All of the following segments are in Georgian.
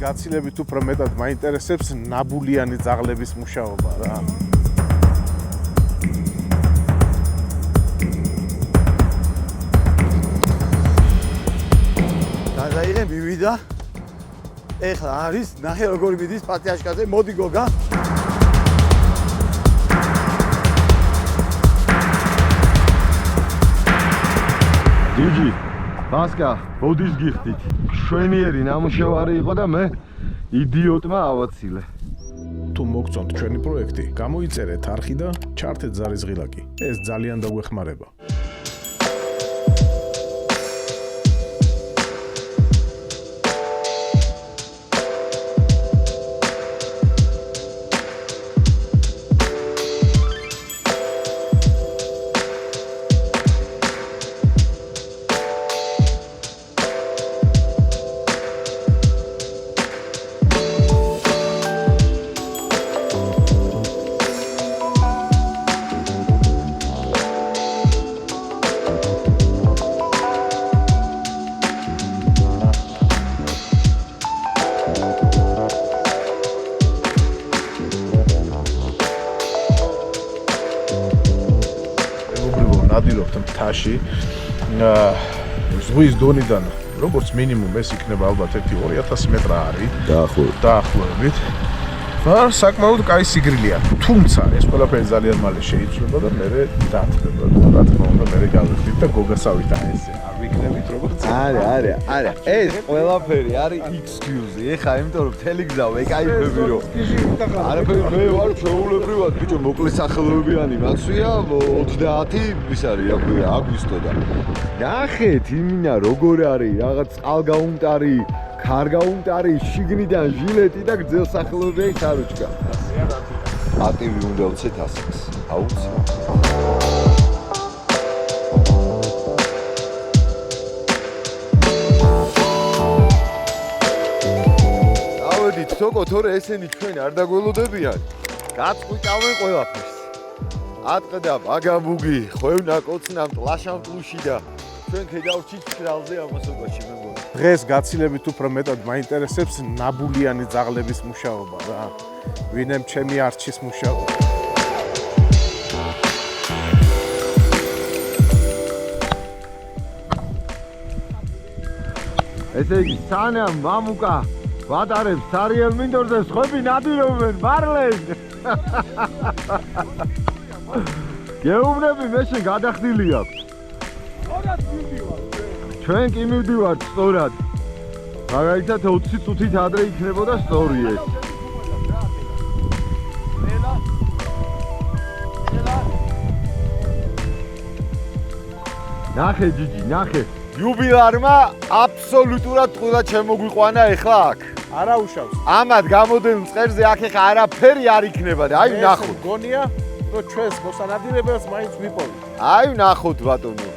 გაცილებით უფრო მეტად მაინტერესებს ნაბულიანი ძაღლების მუშაობა რა. გადაიღე მივიდა. ეხლა არის ნახე როგორ მიდის პატიაშკაზე, მოდი გოგა. ჯიჯი, ბასკა, ბოდის გიხდით. შვენიერი ნამუშევარი იყო და მე იდიოტმა ავაცილე. თუ მოგწონთ ჩვენი პროექტი, გამოიწერეთ არხი და ჩართეთ ზარიზღილაკი. ეს ძალიან დაგვეხმარება. ნადირობთ მთაში ზღვის დონიდან როგორც მინიმუმ ეს იქნება ალბათ 1-2000 მეტრა არის დაახლოებით. საკმაოდ კაი სიგრილია, თუმცა ეს ყველაფერი ძალიან მალე შეიცვლება და მე დათმება. რა თქმა უნდა მე გავიხდით და გოგასავით აესე. არ ვიქნებით როგორც არა, ეს ყველაფერი არის excuse. ეხა იმიტომ რომ მთელი გზა ვეკაიფები რომ არაფერი მე ვარ ჩვეულებრივად ბიჭო მოკლე სახელობიანი მაქსვია 30 ის არის აგვისტო და ნახეთ იმინა როგორ არის რაღაც წყალგაუმტარი ქარგაუმტარი შიგნიდან ჟილეტი და გრძელსახელობიანი ხარუჩკა. ატივი უნდა უცეთ ასაკს. აუცილებლად. დავედით თოკო თორე ესენი ჩვენ არ დაგველოდებიან. გაწყვიტავენ ყველაფერს. ატყდა ბაგაბუგი, ხვევნა კოცნა მტლაშა მტლუში და ჩვენ ქედავჩით ხრალზე ამასობაში მე მგონი. დღეს გაცილებით უფრო მეტად მაინტერესებს ნაბულიანი ძაღლების მუშაობა რა. ვინემ ჩემი არჩის მუშაობა. ესე იგი, სანამ მამუკა ვატარებს სარიელ მინდორზე სხვები ნადირობენ მარლენ. გეუბნები მე შენ გადახდილი აქვს. ჩვენ კი მივდივართ სწორად. მაგალითად 20 წუთით ადრე იქნებოდა სწორი ეს. ნახე ჯიჯი, ნახე. იუბილარმა აბსოლუტურად ყველა შემოგვიყვანა ეხლა აქ. არა უშავს. ამათ გამოდენ მწყერზე აქ ეხა არაფერი არ იქნება და აი ნახოთ. გონია რომ ჩვენს მოსანადირებელს მაინც ვიპოვით. აი ნახოთ ბატონო.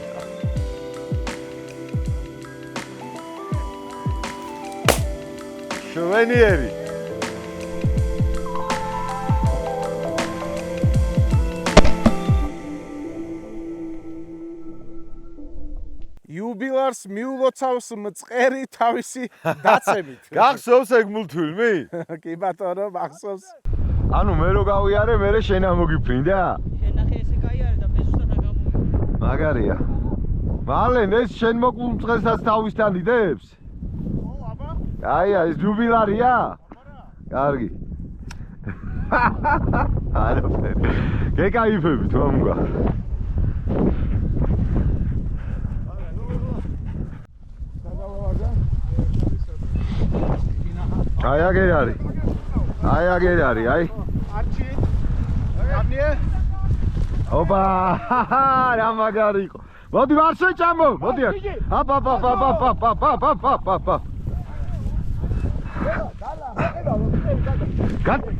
შვენიერი. იუბილარს მიულოცავს მწყერი თავისი დაცემით. გახსოვს ეგ მულტფილმი? კი ბატონო, მახსოვს. ანუ მე რო გავიარე, მე შენ ამოგიფრინდა? შენახე ესე კაი არის და მე ზუსტად აგამოვიდა. მაგარია. მალენ ეს შენ მოკლულ მწყერსაც თავისთან იდებს? აი, ეს ჯუბილარია? კარგი. არაფერი. გეკაიფებით მამუკა. აი აგერ არის. აი აგერ არის, აი. არჩი. გამნიე. ოპა, რა მაგარი იყო. მოდი ვარ შეჭამო, მოდი აქ.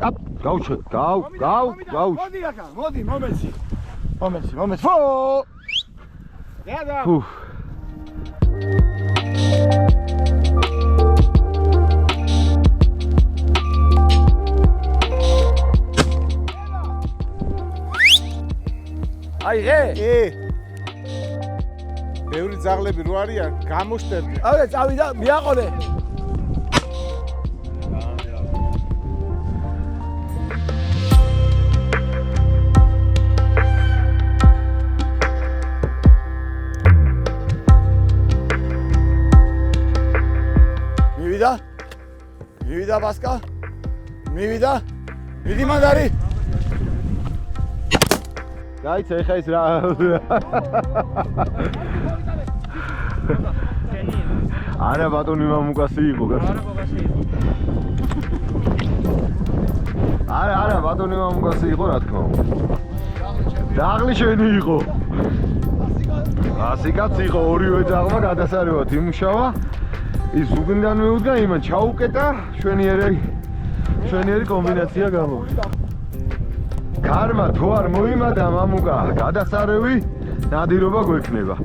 აპ. გავჩე, გავ. მოდი ახლა, მოდი, მომეცი. ფო! და. აი ღე? ბევრი ძაღლები რო არიან, გამოშტერდი. აი წავიდა, მიაყოლე. მივიდა ბასკა. მივიდა. მიდი მანდარი. გაიცა ეხა ის რა. არა ბატონი მამუკასი იყო გასა. არა ბატონი მამუკასი იყო რა თქმა უნდა. დაღლი შენი იყო. ასიკაც იყო ორივე ძაღლმა გადასარევად იმუშავა. ის უგნიდან მეუდგა იმან ჩაუკეტა შვენიერი კომბინაცია გამოვიდა. კარმა თუ არ მოიმატა მამუკა გადასარევი ნადირობა გვექნება.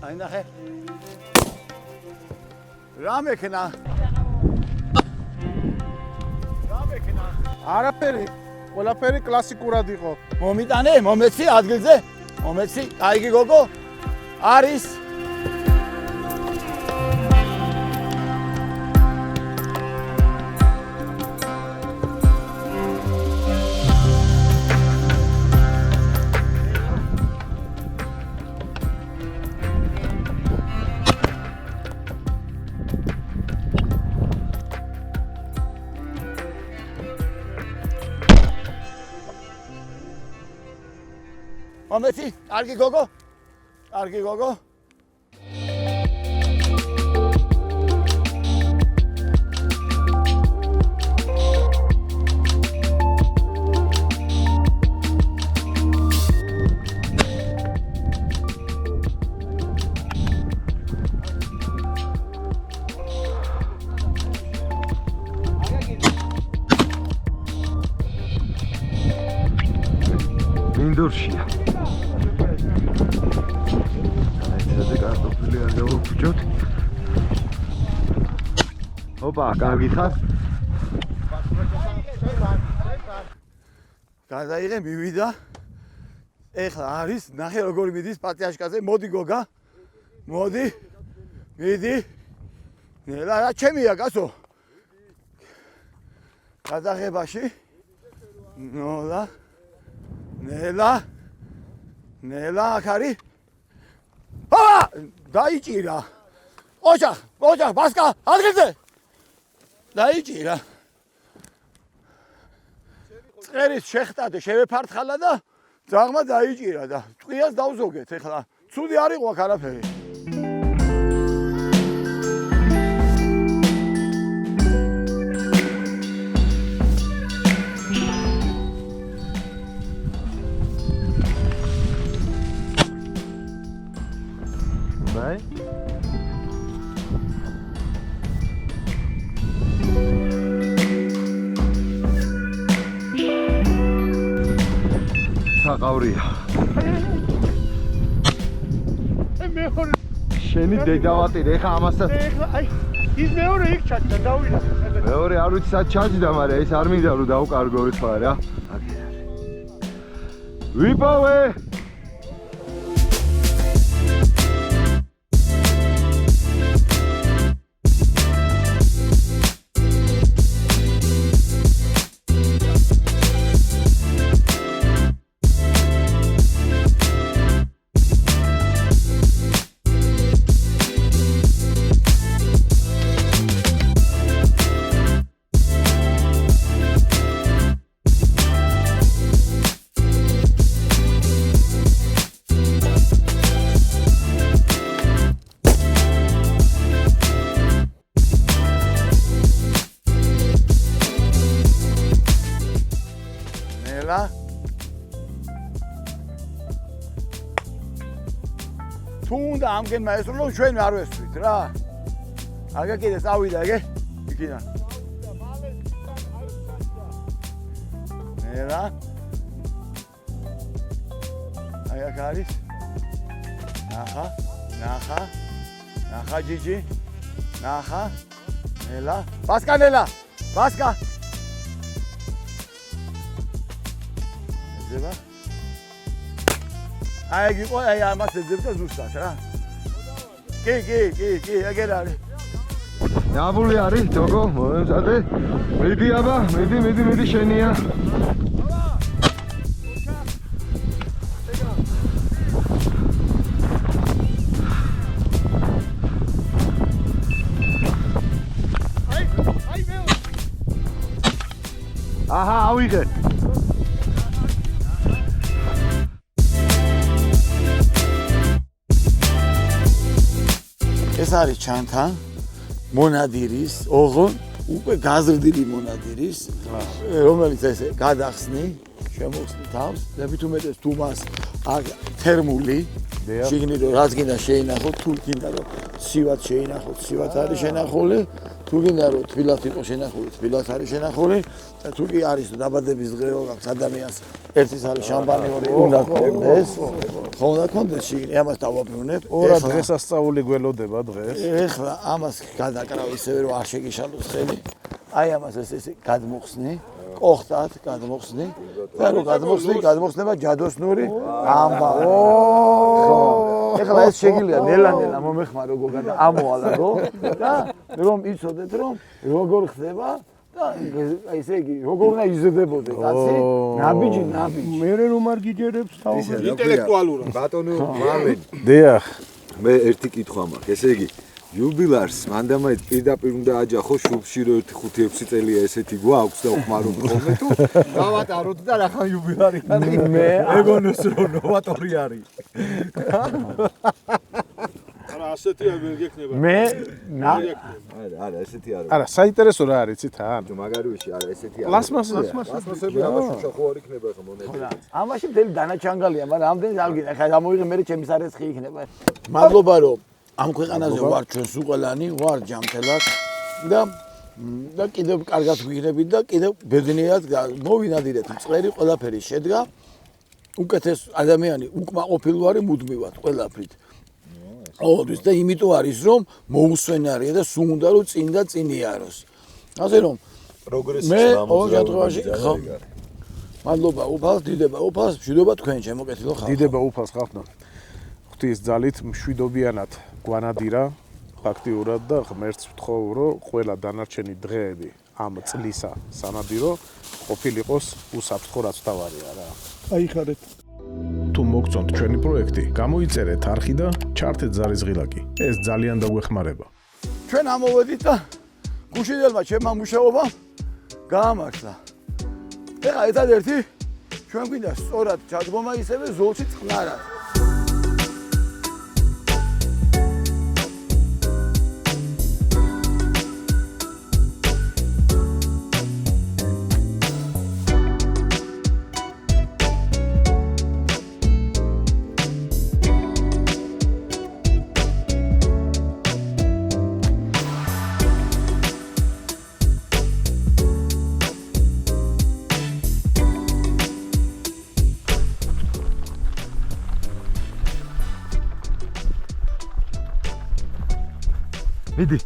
აი ნახე. რა მექნა? არაფერი, ყველაფერი კლასიკურად იყო. მომიტანე, მომეცი ადგილზე. მომეცი, კაიგი გოგო. არის. მომეცი, კარგი გოგო. კარგი გოგო. მინდორშია. ოპა, კარგი ხარ? გადაიღე, მივიდა. ეხლა არის, ნახე როგორ მიდის პატიაშკაზე. მოდი გოგა. მოდი. მიდი. ნელა რა ჩემია კაცო. გადაღებაში. ნოლა. ნელა აქ არის. აბა! დაიჭირა. ოჯახ, ბასკა, ადგილზე. დაიჭირა. წერის შეხტადე, შევეფართხალა და ძაღმა დაიჭირა და ტყიას დავზოგეთ ეხლა. ცუდი არ იყო აქ არაფერი. ბაი. საყავრია. მეორე შენი დედავატირე ხა ამასაც. ეხლა აი ის მეორე იქ ჩაჭდა დავიდა. მეორე არ ვიცი სად ჩაჭდა, მაგრამ ეს არ მინდა რომ დავუკარგო ეხლა რა. ვიპოვე. თუნდა ამგენ მაესწრო ჩვენ არ ვესვით რა. აგა კიდე წავიდა ეგე? იქიდან. ნელა. აი აქ არის. ნახა ჯიჯი. ნახა. ნელა. ბასკა ნელა. ბასკა. ეძება. აი გიყო აი ამას ეძებდა ზუსტად რა. კი, ეგერ არის. ნაბული არის თოგო მომწადე მიდი აბა მიდი შენია აჰა ავიღე ეს არის ჩანთა მონადირის ოღონ უკვე გაზრდილი მონადირის რომელიც ესე გადახსნი შემოხსნი თავს და თუმეტეს თუ მას თერმული შიგნით რაც გინდა შეინახოთ თუ გინდა რომ სივად შეინახოთ სივად არის შენახული თუ გინდა რომ თბილად იყოს შენახული თბილად არის შენახული და თუ კი არის დაბადების დღეო აქვს ადამიანს ერთის არის შამპანი ორი უნდა კონდეს ხო უნდა კონდეს შიგნით ამას დავაბრუნებ ორად დღესასწაული გველოდება დღეს ეხლა ამას გადაკრავ ისევე რომ არ შეგიშალოს ხელი აი ამას ესე გადმოხსნი კოხტად გადმოხსნი და რომ გადმოხსნება ჯადოსნური ამბავი ეხლა ეს შეგიძლია ნელა მომეხმარო გოგა და ამოალაგო და რომ იცოდეთ რომ როგორ ხდება და ესე იგი როგორ უნდა იზრდებოდე კაცი ნაბიჯი მე რომ არ გიჯერებს თავს ინტელექტუალურად ბატონო მალენ დიახ მე ერთი კითხვა მაქვს ესე იგი იუბილარს მანდამაიც პირდაპირ უნდა აჯახო შუბში რომ 1-5-6 წელია ესეთი გვაქვს და უხმარობ ხოლმე თუ გავატაროთ და რახან იუბილარი არის მე ეგონოს რომ ნოვატორი არის არა ასეთი არ გეკნება მე არა ესეთი არის არა საინტერესო რა არის იცით ან მაგარიში არა ესეთი არის პლასმასები ამაში ხო არ იქნება ხო მონეტა ამაში მთელი დანაჩანგალია მაგრამ ამდენი არ გინდა ხა გამოიღე მე ჩემი სარეცხი იქნება მადლობა რომ ამ ქვეყანაზე ვარ ჩვენს უყელანი ვარ ჯამთელად და კიდევ კარგად ვიღებით და კიდევ ბედნიერად მოვინადირეთ მწყერი ყველაფერი შედგა უკეთეს ადამიანი უკმაყოფილო არის მუდმივად ყველაფრით ყოველთვის და იმიტომ არის რომ მოუსვენარია და სულ უნდა რომ წინ და წინ იაროს ასე რომ პროგრესი მე ყოველ შემთხვევაში ხო მადლობა უფალს დიდება უფალს მშვიდობა თქვენ შემოკეთილო ხალხო დიდება უფალს ხალხო ღვთის ძალით მშვიდობიანად გვანადირა ფაქტიურად და ღმერთს ვთხოვ რომ ყველა დანარჩენი დღეები ამ წლისა სანადირო ყოფილიყოს უსაფრთხო რაც თავარია რა აიხარეთ თუ მოგწონთ ჩვენი პროექტი გამოიწერეთ არხი და ჩართეთ ზარისღილაკი ეს ძალიან დაგვეხმარება ჩვენ ამოვედით და გუშინელმა ჩემმა მუშაობამ გაამართლა ეხლა ერთადერთი ჩვენ გვინდა სწორად ჩადგომა ისევე ზოლში წყნარად მიდი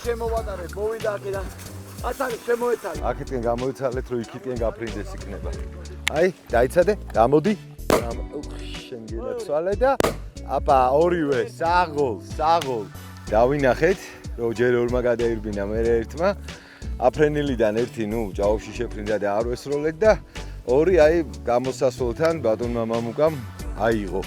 შემოვატარეთ მოვიდა აქედან აცარი შემოეცალე აქეთკენ გამოიცალეთ რომ იქითკენ გაფრინდეს იქნება აი დაიცადე გამოდი შენ გინაცვალე და აბა ორივე საღოლ დავინახეთ რომ ჯერ ორმა გადაირბინა მე ერთმა აფრენილიდან ერთი ნუ ჭაობში შეფრინდა და არ ვესროლეთ და ორი აი გამოსასვლელთან ბატონმა მამუკამ აიღო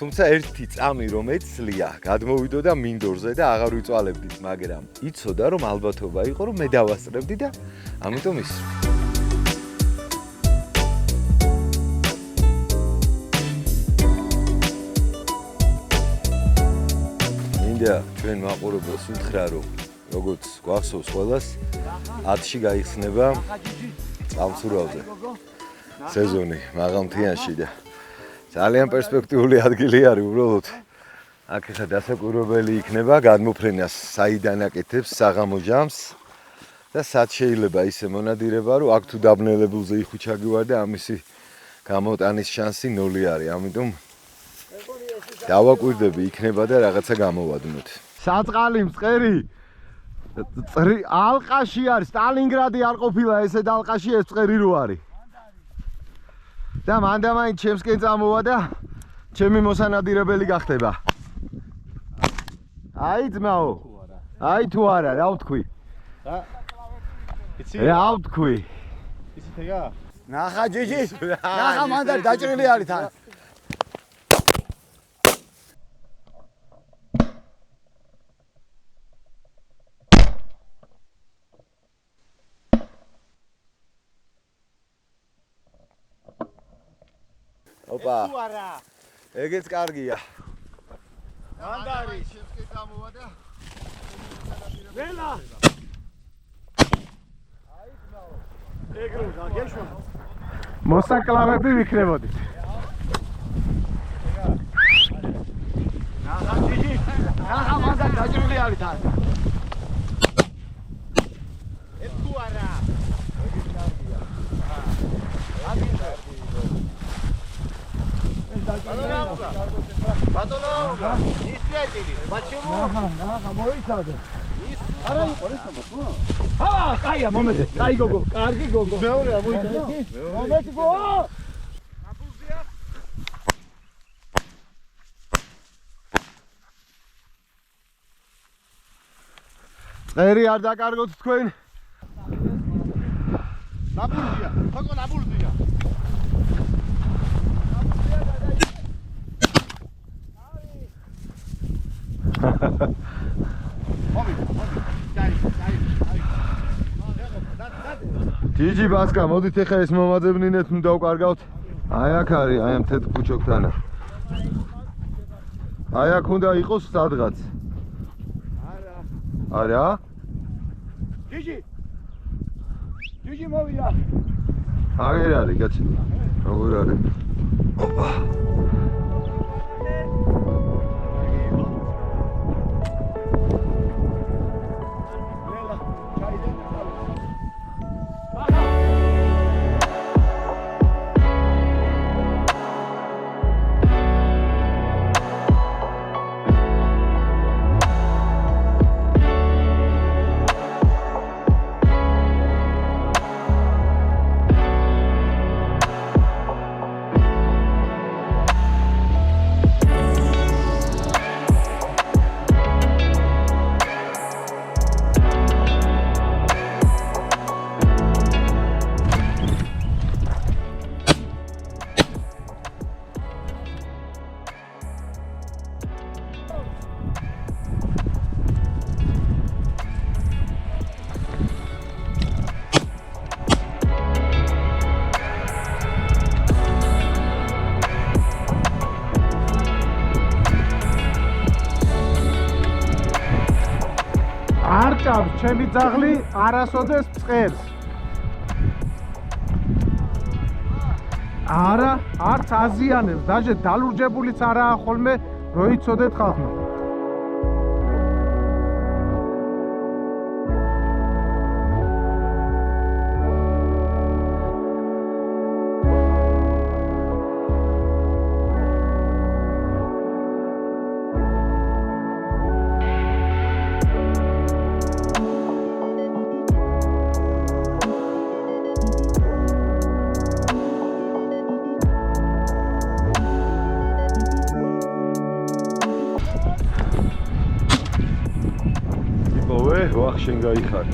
თუმცა ერთი წამი რომ ეცლია გადმოვიდო და მინდორზე და აღარ ვიწვალებდით მაგრამ იცოდა რომ ალბათობა იყო რომ მე დავასწრებდი და ამიტომ ის მინდა ჩვენ მაყურებელს უთხრა რომ როგორც გვახსოვს ყველას 10-ში გაიხსნება წამსურავზე სეზონი მაღალმთიანში და ძალიან პერსპექტიული ადგილი არის უბრალოდ. აქ ხა დასაკვირვებელი იქნება გადმოფრენას საიდან აკეთებს საღამო ჟამს და სად შეიძლება ისე მონადირება რომ აქ თუ დაბნელებულზე იხუჩაგი ვარ და ამისი გამოტანის შანსი 0 არის, ამიტომ დავაკვირდები იქნება და რაღაცა გამოვადნოთ. საწყალი მწყერი ალყაში არის, სტალინგრადი არ ყოფილა ესე და ალყაში ეს მწყერი რო არის. და მანდამაინც ჩემსკენ წამოვა და ჩემი მოსანადირებელი გახდება. აი ძმაო. აი თუ არა, რა ვთქვი? რა ვთქვი? ნახა ჯიჯი, ნახა მანდ დაჭრილი არის თან. ოპა. ეგეც კარგია. მანდ არის შემსკენ წამოვა და ველა. ეგრე გაგეშვა. მოსაკლავები ვიქნებოდით. ნახა ჯიჯი, ნახა მანდ დაჭრილი არის თან. ეს თუ არა. ეგეც კარგია. ბატონო, ისწრეჭილი, ბაჩემო. ნახა, მოიცადე. არა, ყურესა ბატონო. კაია, მომედე. კაი გოგო, კარგი გოგო. მეორეა მოიცადე. მომეც გო. აბუზია. წერი არ დაკარგოთ თქვენ. ნაბურზია, თქო ნაბურზია. ჯიჯი ბასკა, მოდით ეხა ეს მომაძებნინეთ ნუ დავკარგავთ. აი აქ არის, აი ამ თეთრ ფუჩოქთან. აი აქ უნდა იყოს სადღაც. არა. არა? ჯიჯი. ჯიჯი მოვიდა. აღერ არის, კაცი. როგორ არის? ოპა. ჭამს ჩემი ძაღლი არასოდეს მწყერს. არა, არც აზიანებს, დაჟე დალურჯებულიც არაა ხოლმე, რო იცოდეთ ხალხმა. შენ გაიხარ.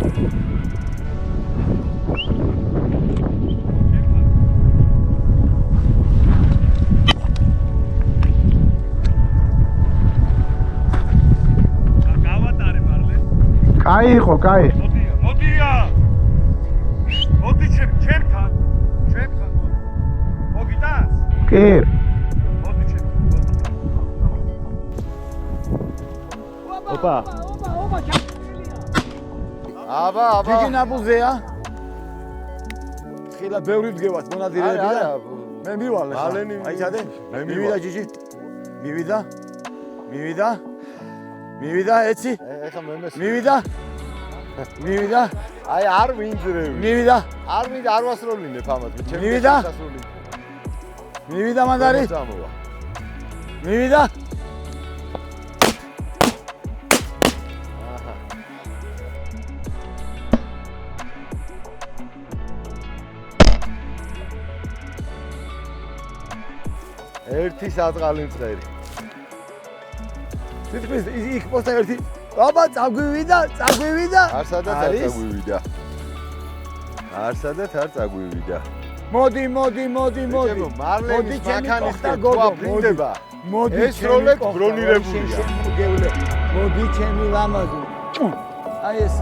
გავატარე მარლე. კაი იყო, კაი. მოდია. მოდი ჩემთან. ჩემთან მოდი. მოგიტანს? კი. მოდი ჩემთან. ოპა. აბა. ჯიჯი ნაბუზეა. ხილა ბევრი დგევათ მონადირეები და მე მივალე. აიცადე? მივიდა ჯიჯი. მივიდა ეცი. ეხა მე მივიდა. აი არ ვინძრევი. მივიდა. არ ვასრულინებ ამას, მე ჩემს მივიდა. მივიდა მანდარი. წამოვა. მივიდა. ერთი საწყალი მწყერი. თითქმის იქ პოსტა ერთი. აბა წაგვივიდა. არსადაც არ წაგვივიდა. არსადაც არ წაგვივიდა. მოდი. მარლენის მანქანისტი გვაფრინდება. ეს როლეთ ბრონირებულია. მოდი ჩემი ლამაზი. აი ეს.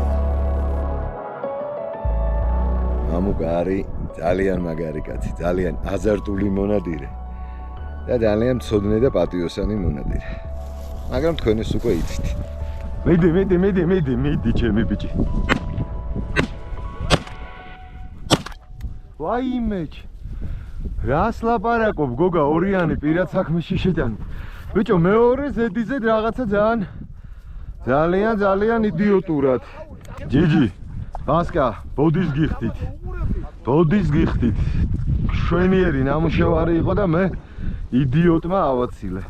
მამუკა არის ძალიან მაგარი კაცი, ძალიან აზარტული მონადირე. და ძალიან მცოდნე და პატიოსანი მონადირე. მაგრამ თქვენ ეს უკვე იცით. მიდი ჩემი ბიჭი. ვაიმეჩ. რას ლაპარაკობ, გოგა, ორიანი პირად საქმეში შეტანი. ბიჭო, მეორე ზედიზედ რაღაცა ძალიან იდიოტურად. ჯიჯი, ბასკა, ბოდის გიხდით. შვენიერი ნამუშევარი იყო და მე იდიოტმა ავაცილე.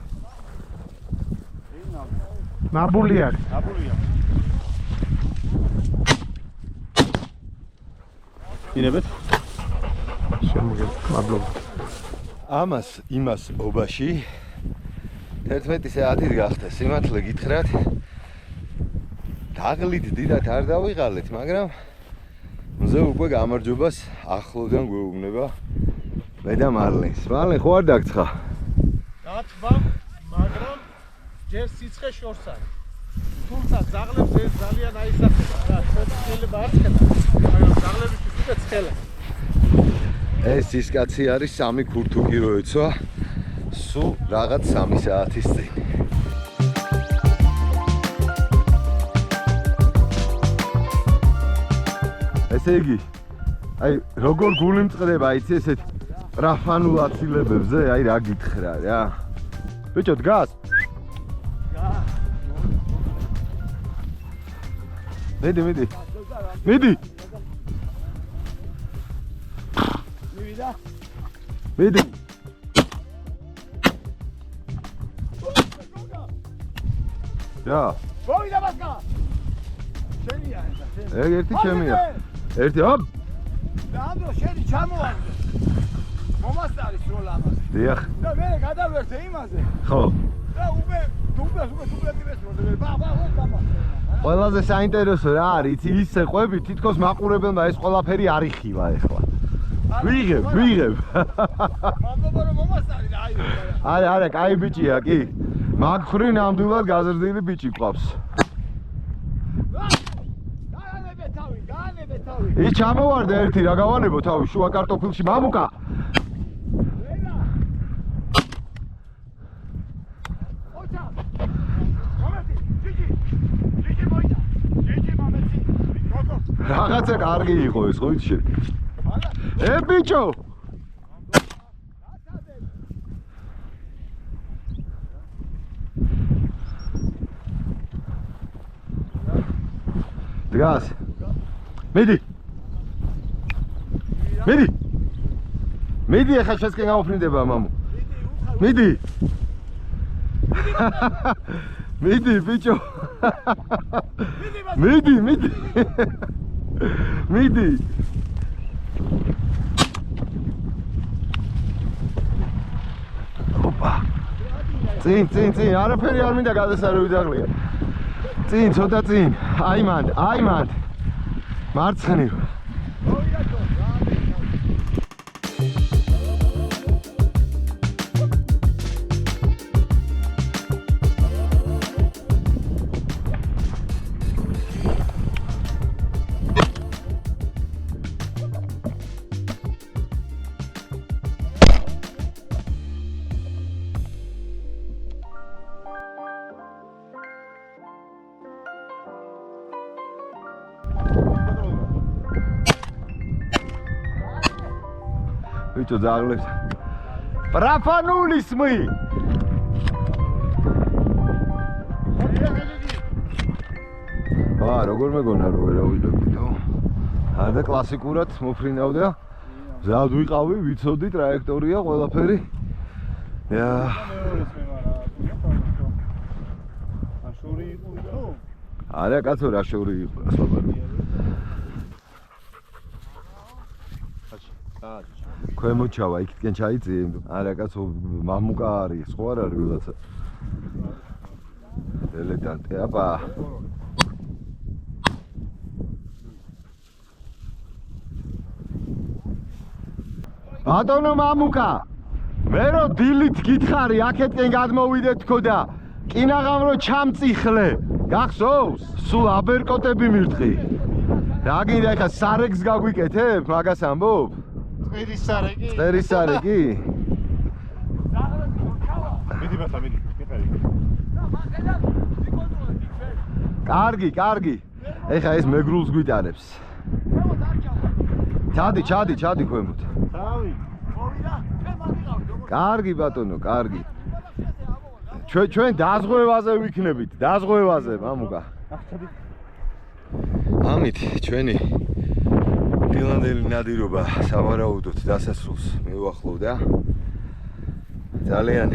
ნაბული არის. ინებეთ. მადლობა. იმას ობაში 11 საათით გახდა. სიმართლე გითხრათ. დაღლით დიდად არ დავიღალეთ, მაგრამ მზე უკვე გამარჯვებას ახლოდან გვეუბნება მე და მარლენს. მარლენ ხო არ დაგცხა? დათბა, მაგრამ ჯერ სიცხე შორს არის. თუმცა ძაღლებს ეს ძალიან აისახება რა, შეიძლება არ ცხელა, მაგრამ ძაღლებისთვის უკვე ცხელა. ეს ის კაცი არის 3 ქურთუკი რო ეცვა, სულ რაღაც 3 საათის წინ. ესე იგი, აი როგორ გული მწყდება, იცი ესეთ პრაფანულ აცილებებზე, აი რა გითხრა რა. ბიჭო, დგას? მიდი. მიდი. რა? მოვიდა ბასკა. შენია ეს. ერთი ჩემია. ერთი ოპ. დააბრო შენი ჩამოვარდე. მომასწარის რო ლამაზი. დიახ. და მე გადავერთე იმაზე. ხო. და უკვე დუბლეტივეს რო ბა ყველაზე საინტერესო რა არის, ისე ყვები თითქოს მაყურებელმა ეს ყველაფერი არ იხილა ახლა. ვიღებ. მადლობა რომ მომასწარი და აი. არა, კაი ბიჭია კი. მაგხრი ნამდვილად გაზრდილი ბიჭი ყავს. გაანებე თავი. ის ჩამოვარდა ერთი რა გავანებო თავი შუა კარტოფილში მამუკა. რაღაცა კარგი იყო ეს ხო იცი? ბიჭო. დგას. მიდი, ახლა შესკენ გამოფრინდება მამუ. მიდი, ბიჭო. მიდი. ოპა. წინ, არაფერი არ მინდა გადასარევი დაღლია. წინ, ცოტა წინ. აიმანდ. მარცხნივ. ბიჭო ძაღლებს პრაფანული სმი. როგორ მეგონა რომ ვერავიდო. არა და კლასიკურად მოფრინავდა. მზად ვიყავი, ვიცოდი ტრაექტორია, ყველაფერი. არა კაცო რა შორი იყო ასლაბარი ქვემოთ ჩავა იქითკენ ჩაიწიე არა კაცო მამუკა არის სხვა არ არის ვიღაცა ელეგანტი აბა ბატონო მამუკა მე რო დილით გითხარი აქეთკენ გადმოვიდეთ თქო და კინაღამ რო ჩამწიხლე გახსოვს სულ აბერკოტები მირთხი რა გინდა ეხა სარეგს გაგვიკეთებ მაგას ამბობ წერის სარეგი წერის სარეგი მიდი ბატა მიდი მიყარი კარგი ეხა ეს მეგრულს გვიტანებს ჩადი ქვემოთ თავი კარგი ბატონო კარგი ჩვენ დაზღვევაზე ვიქნებით დაზღვევაზე მამუკა ამით ჩვენი ფილანდელი ნადირობა სავარაუდოდ დასასრულს მივახლოვდა ძალიან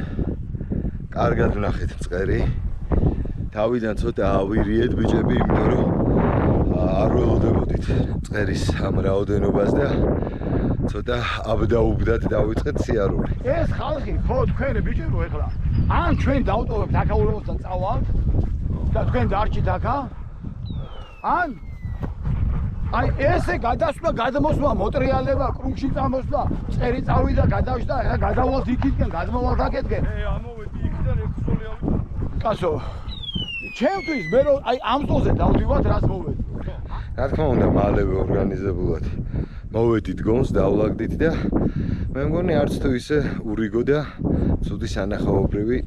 კარგად ვნახეთ მწყერი თავიდან ცოტა ავირიეთ ბიჭები იმიტომ რომ არ ველოდებოდით მწყერის ამ რაოდენობას და ცოტა აბდაუბდად დავიწყეთ სიარული ეს ხალხი ხო თქვენ ბიჭებო ეხლა ან ჩვენ დავტოვებთ აქაურობას და წავალთ და თქვენ დარჩით აქა ან აი ესე გადასვლა გადმოსვლა მოტრიალება კრუგში წამოსვლა წერი წავიდა გადავშდა ეხლა გადავალთ იქითკენ გადმოვალთ აქეთკენ ამოვედი იქიდან ერთ სოლი ავიდა კაცო ჩემთვის მე რომ აი ამ ზოლზე დავდივართ რას მოვედი რა თქმა უნდა მალევე ორგანიზებულად მოვედით გონს დავლაგდით და მე მგონი არც თუ ისე ურიგო და ცუდი სანახაობრივი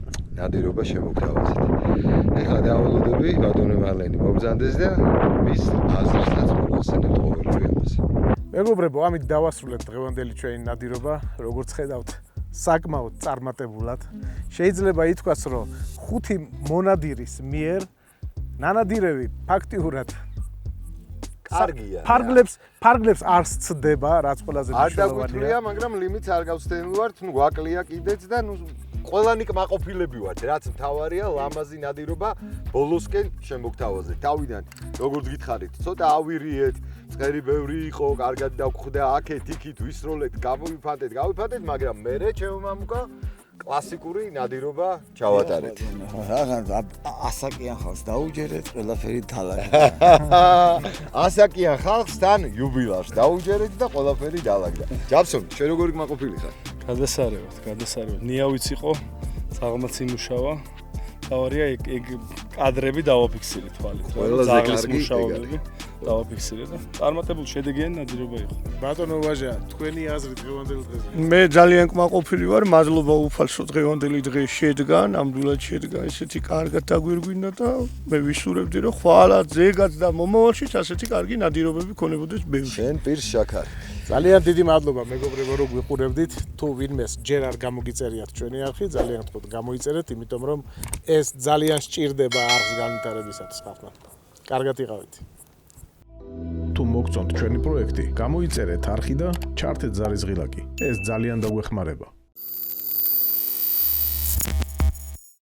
ნადირობა შემოგთავაზეთ ეხლა დავალოდები ბატონო მალენი მობრძანდეს და მის აზრსაც მოგახსენებთ ყოველივე ამაზე მეგობრებო ამით დავასრულეთ დღევანდელი ჩვენი ნადირობა როგორც ხედავთ საკმაოდ წარმატებულად შეიძლება ითქვას რომ 5 მონადირის მიერ ნანადირები ფაქტიურად კარგია ფარგლებს არ სცდება რაც ყველაზე არ დაგვიტყვია მაგრამ ლიმიტს არ გავსდენილვართ ნუ გვაკლია კიდეც და ნუ ყველანი კმაყოფილები ვართ რაც მთავარია ლამაზი ნადირობა ბოლოსკენ შემოგთავაზეთ თავიდან როგორც გითხარით ცოტა ავირიეთ წერი ბევრი იყო კარგად დავგვხვდა აქეთ იქით ვისროლეთ გავიფანტეთ მაგრამ მე ჩემო მამუკა კლასიკური ნადირობა ჩავატარეთ. რაღაც ასაკიან ხალხს დაუჯერეთ, ყველაფერი დალაგეთ. ასაკიან ხალხსთან იუბილეას დაუჯერეთ და ყველაფერი დალაგდა. ჯაბსონი, ჩვენ როგორი გმაყოფილი ხარ? გადასარევად. ნიავიც იყო, საღამოც იმუშავა. თავარია ეგ კადრები დავაფიქსირე თვალით. ყველაზე კარგი მუშაობები დავაფიქსირე და წარმატებული შედეგიანი ნადირობა იყო. ბატონო ვაჟა, თქვენი აზრი დღევანდელ დღეზე. მე ძალიან კმაყოფილი ვარ, მადლობა უფალსო დღევანდელი დღე შედგა, ნამდვილად შედგა, ესეთი კარგად დაგვირგვინდა და მე ვისურვებდი რომ ხვალა ზეგაც და მომავალშიც ასეთი კარგი ნადირობები ქონებოდეს ბევრი. შენ პირს შაქარი. ძალიან დიდი მადლობა მეგობრებო რომ გვიყურებდით. თუ ვინმეს ჯერ არ გამოგიწერიათ ჩვენი არხი, ძალიან გთხოვთ გამოიწერეთ, იმიტომ რომ ეს ძალიან სჭირდება არხს განვითარებისათვის ხალხმა. კარგად იყავით. თუ მოგწონთ ჩვენი პროექტი, გამოიწერეთ არხი და ჩართეთ ზარიზღილაკი. ეს ძალიან დაგვეხმარება.